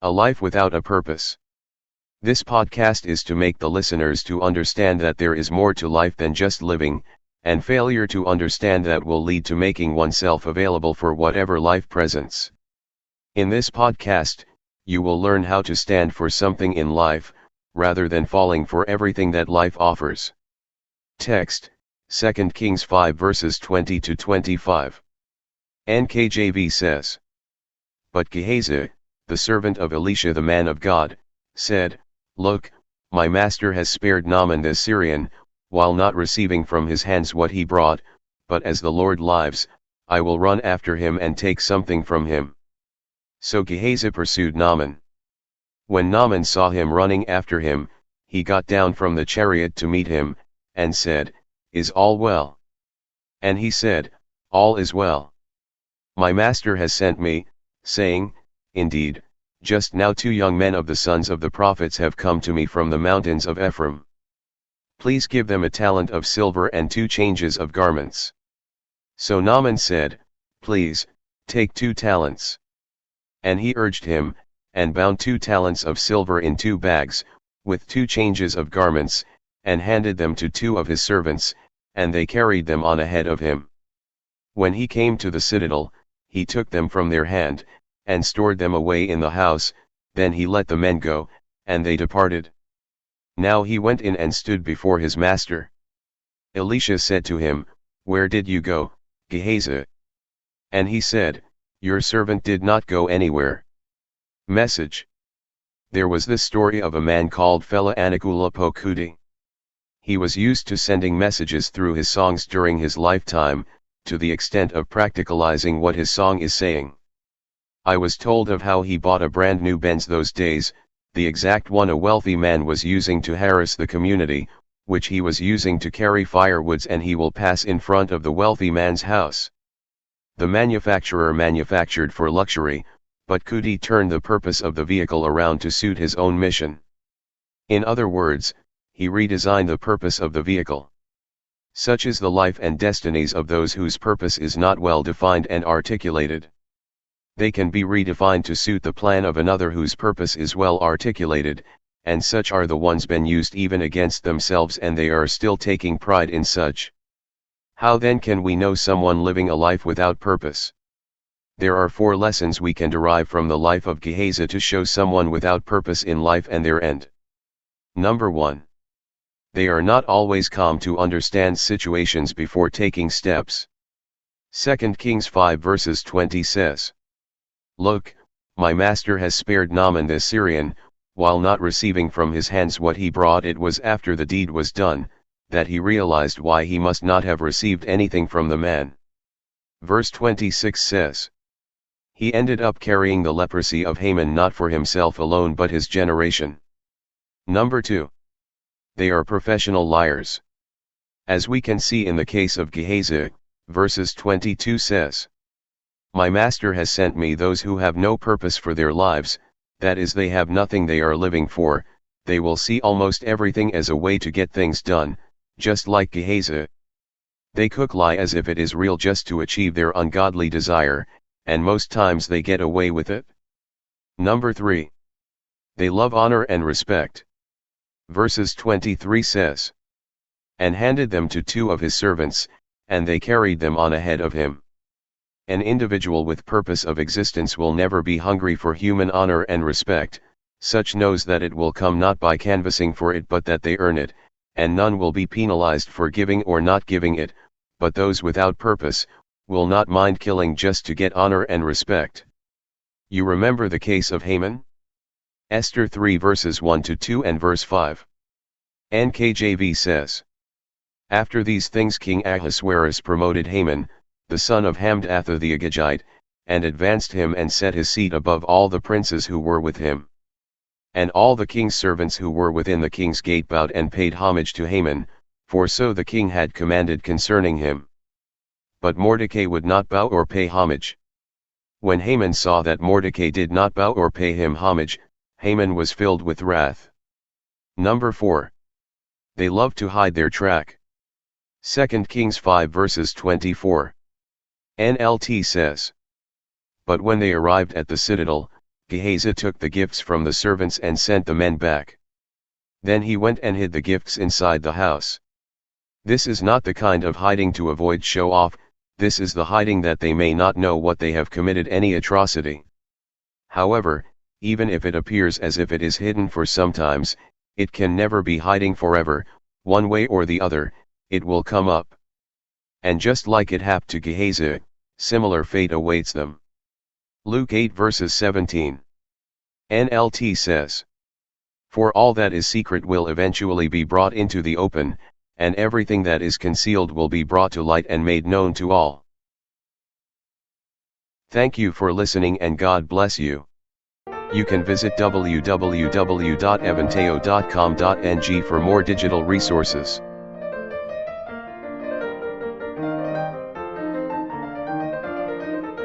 A life without a purpose. This podcast is to make the listeners to understand that there is more to life than just living, and failure to understand that will lead to making oneself available for whatever life presents. In this podcast, you will learn how to stand for something in life, rather than falling for everything that life offers. Text, 2 Kings 5 verses 20 to 25. NKJV says, But Gehazi, the servant of Elisha the man of God, said, Look, my master has spared Naaman the Syrian, while not receiving from his hands what he brought, but as the Lord lives, I will run after him and take something from him. So Gehazi pursued Naaman. When Naaman saw him running after him, he got down from the chariot to meet him, and said, Is all well? And he said, All is well. My master has sent me, saying, Indeed, just now 2 young men of the sons of the prophets have come to me from the mountains of Ephraim. Please give them a talent of silver and 2 changes of garments. So Naaman said, Please, take 2 talents. And he urged him, and bound 2 talents of silver in 2 bags, with 2 changes of garments, and handed them to 2 of his servants, and they carried them on ahead of him. When he came to the citadel, he took them from their hand, and stored them away in the house. Then he let the men go, and they departed. Now he went in and stood before his master. Elisha said to him, Where did you go, Gehazi? And he said, Your servant did not go anywhere. Message. There was this story of a man called Fela Anikulapo Kuti. He was used to sending messages through his songs during his lifetime, to the extent of practicalizing what his song is saying. I was told of how he bought a brand new Benz those days, the exact one a wealthy man was using to harass the community, which he was using to carry firewoods, and he will pass in front of the wealthy man's house. The manufacturer manufactured for luxury, but Kuti turned the purpose of the vehicle around to suit his own mission. In other words, he redesigned the purpose of the vehicle. Such is the life and destinies of those whose purpose is not well defined and articulated. They can be redefined to suit the plan of another whose purpose is well articulated, and such are the ones been used even against themselves, and they are still taking pride in such. How then can we know someone living a life without purpose? There are 4 lessons we can derive from the life of Gehazi to show someone without purpose in life and their end. Number 1. They are not always calm to understand situations before taking steps. 2 Kings 5 verses 20 says, Look, my master has spared Naaman the Syrian, while not receiving from his hands what he brought. It was after the deed was done, that he realized why he must not have received anything from the man. Verse 26 says, He ended up carrying the leprosy of Haman not for himself alone but his generation. Number 2. They are professional liars. As we can see in the case of Gehazi, verses 22 says, My master has sent me those who have no purpose for their lives, that is, they have nothing they are living for. They will see almost everything as a way to get things done, just like Gehazi. They cook lie as if it is real just to achieve their ungodly desire, and most times they get away with it. Number 3. They love honor and respect. Verses 23 says, And handed them to 2 of his servants, and they carried them on ahead of him. An individual with purpose of existence will never be hungry for human honor and respect. Such knows that it will come not by canvassing for it but that they earn it, and none will be penalized for giving or not giving it, but those without purpose will not mind killing just to get honor and respect. You remember the case of Haman? Esther 3 verses 1 to 2 and verse 5. NKJV says, After these things King Ahasuerus promoted Haman, the son of Hamdatha the Agagite, and advanced him and set his seat above all the princes who were with him. And all the king's servants who were within the king's gate bowed and paid homage to Haman, for so the king had commanded concerning him. But Mordecai would not bow or pay homage. When Haman saw that Mordecai did not bow or pay him homage, Haman was filled with wrath. Number 4. They love to hide their track. 2 Kings 5 verses 24. NLT says, But when they arrived at the citadel, Gehazi took the gifts from the servants and sent the men back. Then he went and hid the gifts inside the house. This is not the kind of hiding to avoid show-off, this is the hiding that they may not know what they have committed any atrocity. However, even if it appears as if it is hidden for some times, it can never be hiding forever, one way or the other, it will come up. And just like it happened to Gehazi, similar fate awaits them. Luke 8 verses 17. NLT says, "For all that is secret will eventually be brought into the open, and everything that is concealed will be brought to light and made known to all." Thank you for listening and God bless you. You can visit www.evanteo.com.ng for more digital resources.